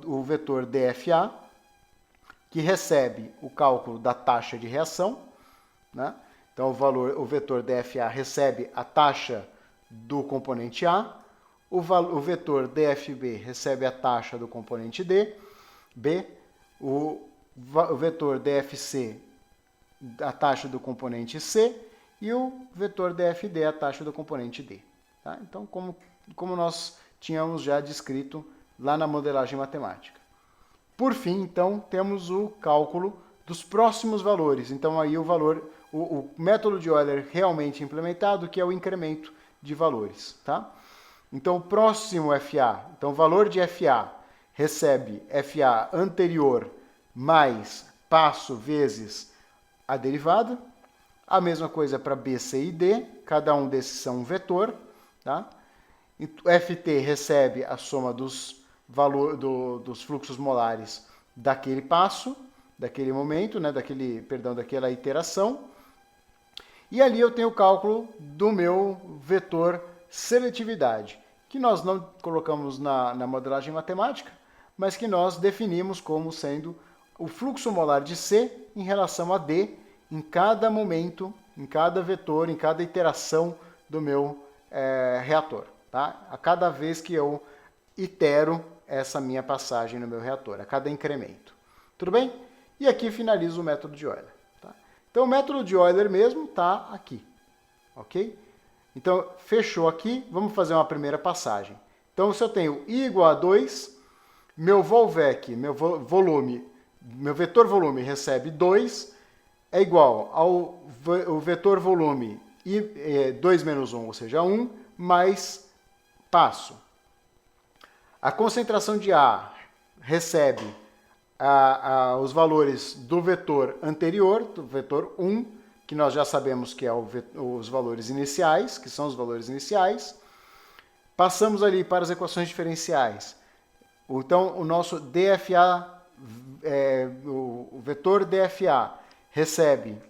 o vetor DFA, que recebe o cálculo da taxa de reação. Né? Então, o vetor DFA recebe a taxa do componente A. O vetor DFB recebe a taxa do componente B. O vetor DFC, a taxa do componente C, e o vetor DFD, a taxa do componente D. Tá? Então, como nós tínhamos já descrito lá na modelagem matemática. Por fim, então, temos o cálculo dos próximos valores. Então, aí o método de Euler realmente implementado, que é o incremento de valores. Tá? Então, o próximo FA, então o valor de FA recebe FA anterior mais passo vezes a derivada. A mesma coisa para B, C e D, cada um desses são um vetor. Tá? FT recebe a soma dos fluxos molares daquele passo, daquele momento, né? daquela iteração. E ali eu tenho o cálculo do meu vetor seletividade, que nós não colocamos na modelagem matemática, mas que nós definimos como sendo o fluxo molar de C em relação a D em cada momento, em cada vetor, em cada iteração do meu reator. Tá? A cada vez que eu itero essa minha passagem no meu reator, a cada incremento. Tudo bem? E aqui finalizo o método de Euler. Tá? Então o método de Euler mesmo está aqui. Ok? Então fechou aqui, vamos fazer uma primeira passagem. Então se eu tenho I igual a 2, meu volvec, meu vetor volume recebe 2, é igual ao o vetor volume 2 menos 1, ou seja, 1, mais passo. A concentração de A recebe os valores do vetor anterior, do vetor 1, que nós já sabemos que é os valores iniciais, que são os valores iniciais. Passamos ali para as equações diferenciais. Então, o nosso DFA, o vetor DFA, recebe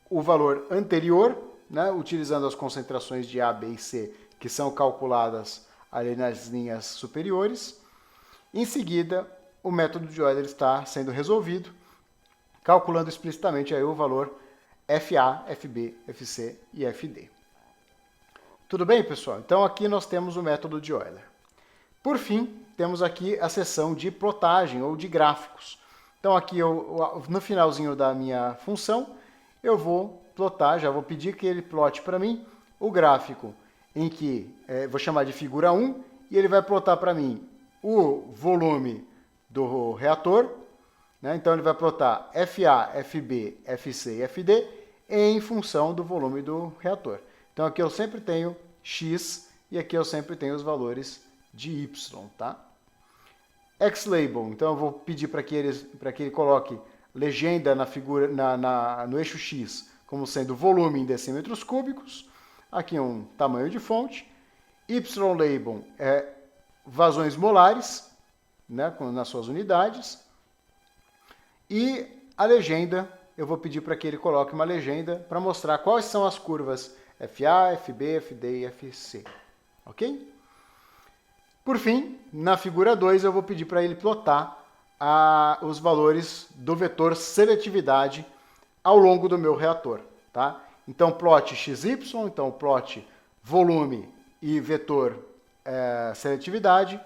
o valor anterior, né, utilizando as concentrações de A, B e C, que são calculadas ali nas linhas superiores. Em seguida, o método de Euler está sendo resolvido, calculando explicitamente aí o valor FA, FB, FC e FD. Tudo bem, pessoal? Então aqui nós temos o método de Euler. Por fim, temos aqui a seção de plotagem ou de gráficos. Então aqui no finalzinho da minha função, eu vou plotar, já vou pedir que ele plote para mim o gráfico em que, vou chamar de figura 1, e ele vai plotar para mim o volume do reator, né? Então ele vai plotar FA, FB, FC e FD em função do volume do reator. Então aqui eu sempre tenho X e aqui eu sempre tenho os valores de Y, tá? X-label, então eu vou pedir para que ele coloque legenda na figura, no eixo X como sendo volume em decímetros cúbicos, aqui um tamanho de fonte. Y-label é vazões molares, né, nas suas unidades. E a legenda, eu vou pedir para que ele coloque uma legenda para mostrar quais são as curvas FA, FB, FD e FC. Ok? Por fim, na figura 2, eu vou pedir para ele plotar os valores do vetor seletividade ao longo do meu reator. Tá? Então, plot XY, então plot volume e vetor seletividade,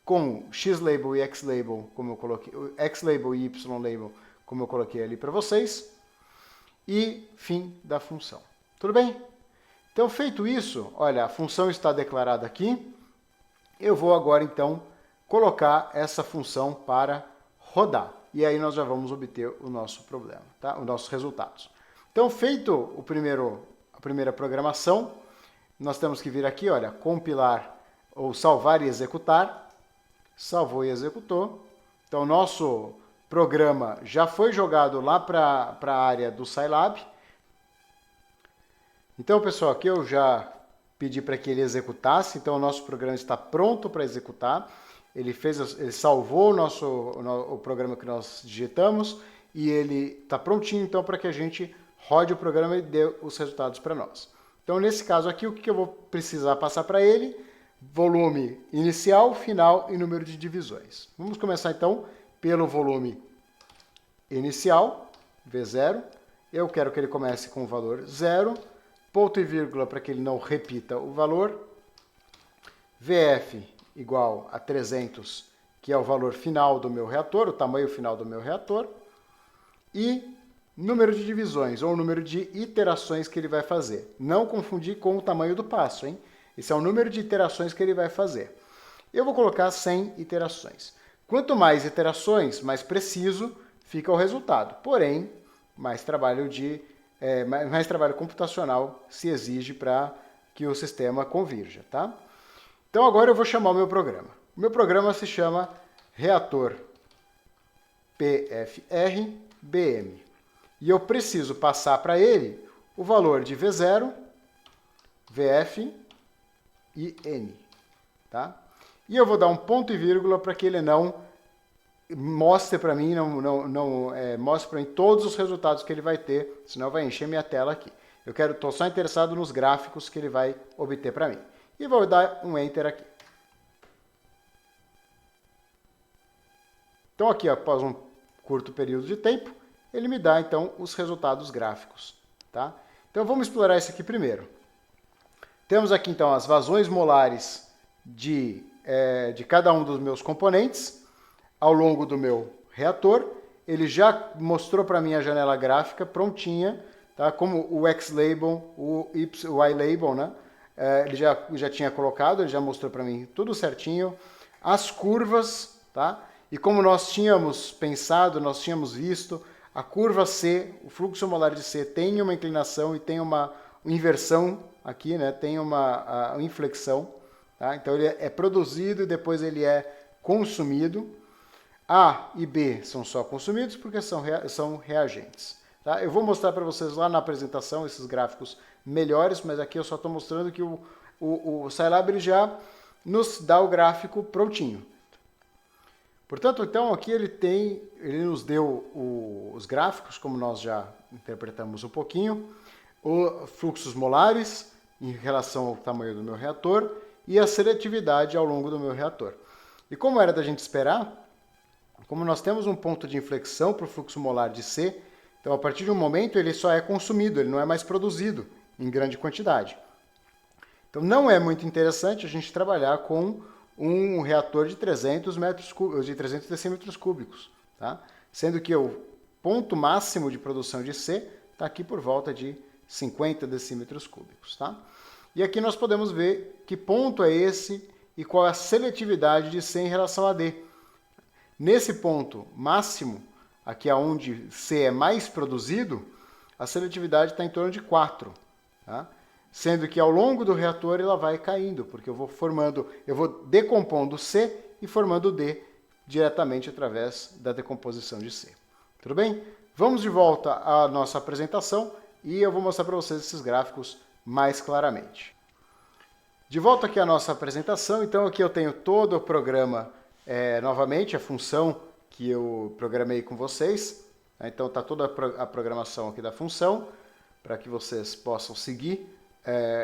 com X-label e X-label, como eu coloquei, X-label e Y-label, como eu coloquei ali para vocês, e fim da função. Tudo bem? Então, feito isso, olha, a função está declarada aqui. Eu vou agora, então, colocar essa função para rodar. E aí nós já vamos obter o nosso problema, tá? Os nossos resultados. Então, feito a primeira programação, nós temos que vir aqui, olha, compilar ou salvar e executar. Salvou e executou. Então, nosso programa já foi jogado lá para a área do Scilab. Então, pessoal, aqui eu já pedi para que ele executasse. Então, o nosso programa está pronto para executar. Ele salvou o programa que nós digitamos e ele está prontinho, então, para que a gente rode o programa e dê os resultados para nós. Então, nesse caso aqui, o que eu vou precisar passar para ele? Volume inicial, final e número de divisões. Vamos começar, então, pelo volume inicial, V0. Eu quero que ele comece com o valor 0, ponto e vírgula para que ele não repita o valor. VF igual a 300, que é o valor final do meu reator, o tamanho final do meu reator. E número de divisões, ou número de iterações que ele vai fazer. Não confundir com o tamanho do passo, hein? Esse é o número de iterações que ele vai fazer. Eu vou colocar 100 iterações. Quanto mais iterações, mais preciso fica o resultado. Porém, mais trabalho computacional se exige para que o sistema convirja, tá? Então agora eu vou chamar o meu programa. O meu programa se chama reator PFR-BM. E eu preciso passar para ele o valor de V0, VF e N. Tá? E eu vou dar um ponto e vírgula para que ele não mostre para mim, mostre para mim todos os resultados que ele vai ter, senão vai encher minha tela aqui. Estou só interessado nos gráficos que ele vai obter para mim. E vou dar um Enter aqui. Então aqui, após um curto período de tempo, ele me dá, então, os resultados gráficos. Tá? Então, vamos explorar esse aqui primeiro. Temos aqui, então, as vazões molares de cada um dos meus componentes ao longo do meu reator. Ele já mostrou para mim a janela gráfica prontinha, tá? Como o X-label, o Y-label, né? Ele já tinha colocado, ele já mostrou para mim tudo certinho. As curvas tá? E como nós tínhamos pensado, nós tínhamos visto, a curva C, o fluxo molar de C tem uma inclinação e tem uma inversão aqui, né? Tem uma inflexão, tá? Então ele é produzido e depois ele é consumido. A e B são só consumidos porque são reagentes. Tá? Eu vou mostrar para vocês lá na apresentação esses gráficos melhores, mas aqui eu só estou mostrando que o Scilab ele já nos dá o gráfico prontinho. Portanto, então aqui ele nos deu os gráficos, como nós já interpretamos um pouquinho, os fluxos molares em relação ao tamanho do meu reator e a seletividade ao longo do meu reator. E como era da gente esperar, como nós temos um ponto de inflexão para o fluxo molar de C, então a partir de um momento ele só é consumido, ele não é mais produzido em grande quantidade. Então não é muito interessante a gente trabalhar com um reator de 300 decímetros cúbicos, tá? Sendo que o ponto máximo de produção de C está aqui por volta de 50 decímetros cúbicos. Tá? E aqui nós podemos ver que ponto é esse e qual é a seletividade de C em relação a D. Nesse ponto máximo, aqui aonde C é mais produzido, a seletividade está em torno de 4. Tá? Sendo que ao longo do reator ela vai caindo, porque eu vou decompondo C e formando D diretamente através da decomposição de C. Tudo bem? Vamos de volta à nossa apresentação e eu vou mostrar para vocês esses gráficos mais claramente. De volta aqui à nossa apresentação, então aqui eu tenho todo o programa, novamente, a função que eu programei com vocês. Então está toda a programação aqui da função, para que vocês possam seguir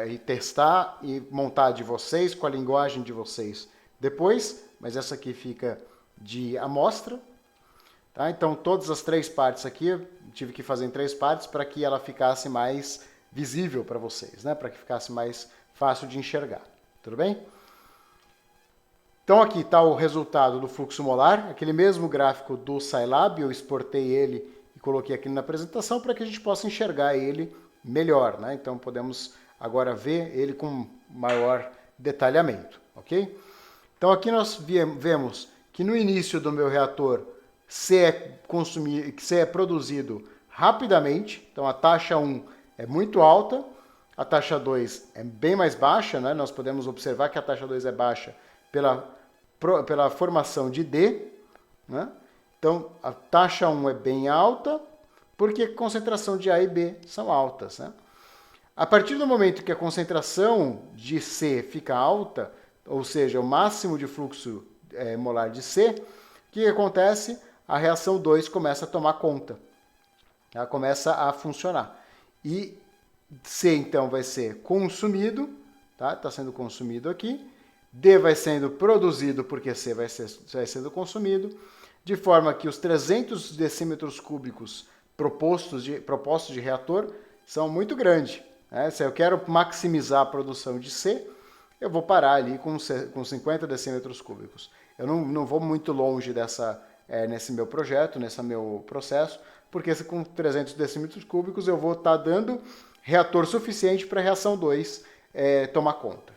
e testar e montar de vocês, com a linguagem de vocês depois, mas essa aqui fica de amostra. Tá? Então todas as 3 partes aqui, eu tive que fazer em 3 partes para que ela ficasse mais visível para vocês, né? Para que ficasse mais fácil de enxergar. Tudo bem? Então aqui está o resultado do fluxo molar, aquele mesmo gráfico do Scilab, eu exportei ele e coloquei aqui na apresentação para que a gente possa enxergar ele melhor, né? Então podemos agora ver ele com maior detalhamento, ok? Então aqui nós vemos que no início do meu reator C é produzido rapidamente, então a taxa 1 é muito alta, a taxa 2 é bem mais baixa, né? Nós podemos observar que a taxa 2 é baixa pela formação de D, né? Então a taxa 1 é bem alta, porque a concentração de A e B são altas, né? A partir do momento que a concentração de C fica alta, ou seja, o máximo de fluxo molar de C, o que acontece? A reação 2 começa a tomar conta. Ela começa a funcionar. E C, então, vai ser consumido, tá? Está sendo consumido aqui. D vai sendo produzido porque C vai sendo consumido, de forma que os 300 decímetros cúbicos propostos de reator são muito grandes. Né? Se eu quero maximizar a produção de C, eu vou parar ali com 50 decímetros cúbicos. Eu não vou muito longe nesse meu projeto, nesse meu processo, porque com 300 decímetros cúbicos eu vou estar dando reator suficiente para a reação 2 tomar conta.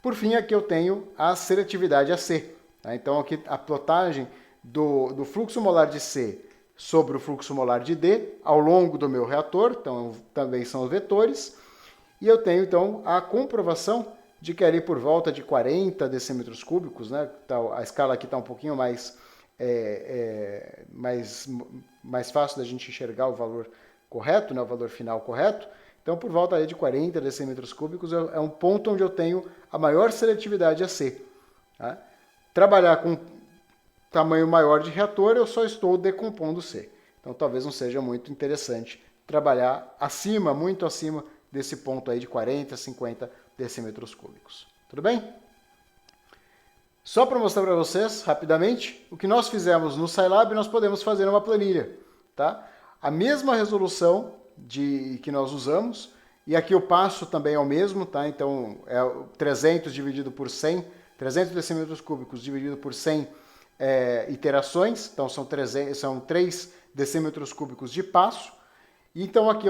Por fim, aqui eu tenho a seletividade a C. Tá? Então aqui a plotagem do fluxo molar de C sobre o fluxo molar de D ao longo do meu reator, então também são os vetores, e eu tenho então a comprovação de que ali por volta de 40 decímetros cúbicos, né? Então, a escala aqui está um pouquinho mais fácil da gente enxergar o valor correto, né? O valor final correto. Então, por volta aí de 40 decímetros cúbicos é um ponto onde eu tenho a maior seletividade a C. Tá? Trabalhar com tamanho maior de reator, eu só estou decompondo C. Então, talvez não seja muito interessante trabalhar muito acima desse ponto aí de 40, 50 decímetros cúbicos. Tudo bem? Só para mostrar para vocês, rapidamente, o que nós fizemos no Scilab, nós podemos fazer uma planilha. Tá? A mesma resolução que nós usamos, e aqui o passo também é o mesmo, tá? Então é 300 dividido por 100, 300 decímetros cúbicos dividido por 100 iterações, então são 3 decímetros cúbicos de passo. Então aqui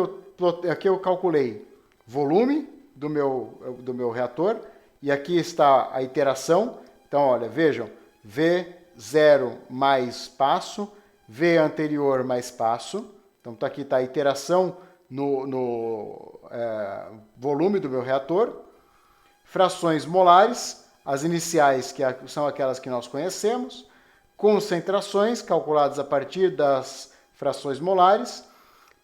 eu calculei volume do meu reator, e aqui está a iteração. Então olha, vejam, V V0 mais passo, V anterior mais passo. Então aqui está a iteração no volume do meu reator. Frações molares, as iniciais, que são aquelas que nós conhecemos. Concentrações, calculadas a partir das frações molares.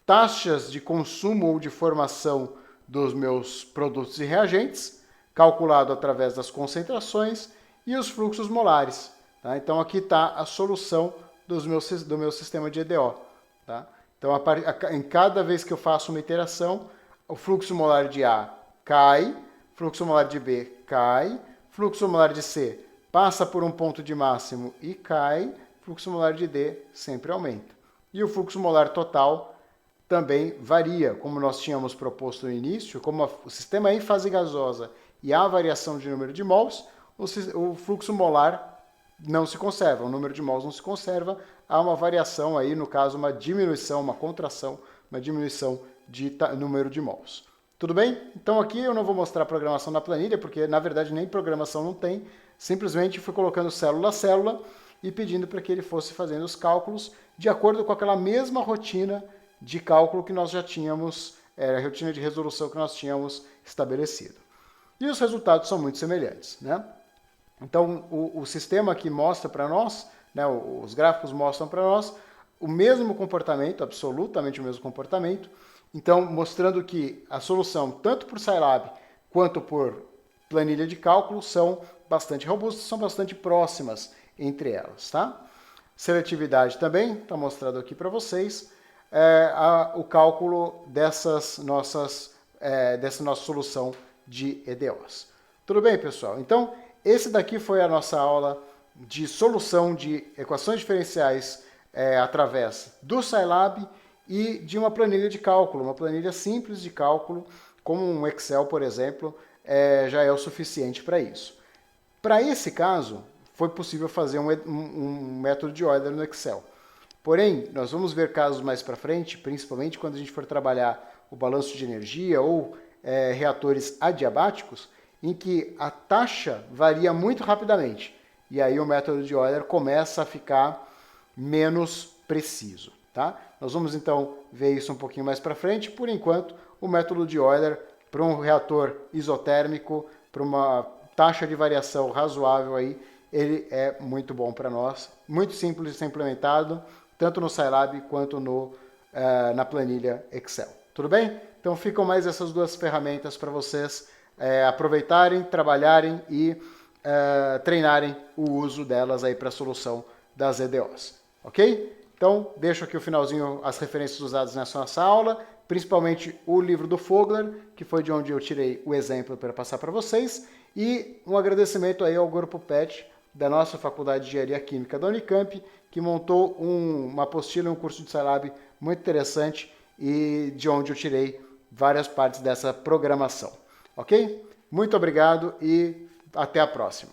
Taxas de consumo ou de formação dos meus produtos e reagentes, calculado através das concentrações. E os fluxos molares. Tá? Então aqui está a solução do meu sistema de EDO. Tá? Então, em cada vez que eu faço uma iteração, o fluxo molar de A cai, fluxo molar de B cai, fluxo molar de C passa por um ponto de máximo e cai, fluxo molar de D sempre aumenta. E o fluxo molar total também varia, como nós tínhamos proposto no início, como o sistema é em fase gasosa e há variação de número de mols, o fluxo molar não se conserva, o número de mols não se conserva, há uma variação aí, no caso, uma diminuição, uma contração, uma diminuição de número de mols. Tudo bem? Então aqui eu não vou mostrar a programação na planilha, porque na verdade nem programação não tem, simplesmente fui colocando célula a célula e pedindo para que ele fosse fazendo os cálculos de acordo com aquela mesma rotina de cálculo que nós já tínhamos, a rotina de resolução que nós tínhamos estabelecido. E os resultados são muito semelhantes, né? Então, o sistema aqui mostra para nós, né, os gráficos mostram para nós o mesmo comportamento, absolutamente o mesmo comportamento. Então, mostrando que a solução, tanto por Scilab quanto por planilha de cálculo, são bastante robustas, são bastante próximas entre elas. Tá? Seletividade também, está mostrado aqui para vocês, o cálculo dessa nossa solução de EDOs. Tudo bem, pessoal? Então, esse daqui foi a nossa aula de solução de equações diferenciais através do Scilab e de uma planilha de cálculo, uma planilha simples de cálculo, como um Excel, por exemplo, já é o suficiente para isso. Para esse caso, foi possível fazer um método de Euler no Excel. Porém, nós vamos ver casos mais para frente, principalmente quando a gente for trabalhar o balanço de energia ou reatores adiabáticos, em que a taxa varia muito rapidamente. E aí o método de Euler começa a ficar menos preciso. Tá? Nós vamos então ver isso um pouquinho mais para frente. Por enquanto, o método de Euler para um reator isotérmico, para uma taxa de variação razoável, aí, ele é muito bom para nós. Muito simples de ser implementado, tanto no Scilab quanto na planilha Excel. Tudo bem? Então ficam mais essas duas ferramentas para vocês aproveitarem, trabalharem e treinarem o uso delas aí para a solução das EDOs. Ok? Então, deixo aqui o finalzinho as referências usadas nessa nossa aula, principalmente o livro do Fogler, que foi de onde eu tirei o exemplo para passar para vocês, e um agradecimento aí ao Grupo PET da nossa Faculdade de Engenharia Química da Unicamp, que montou uma apostila, um curso de Scilab muito interessante e de onde eu tirei várias partes dessa programação. Ok? Muito obrigado e até a próxima.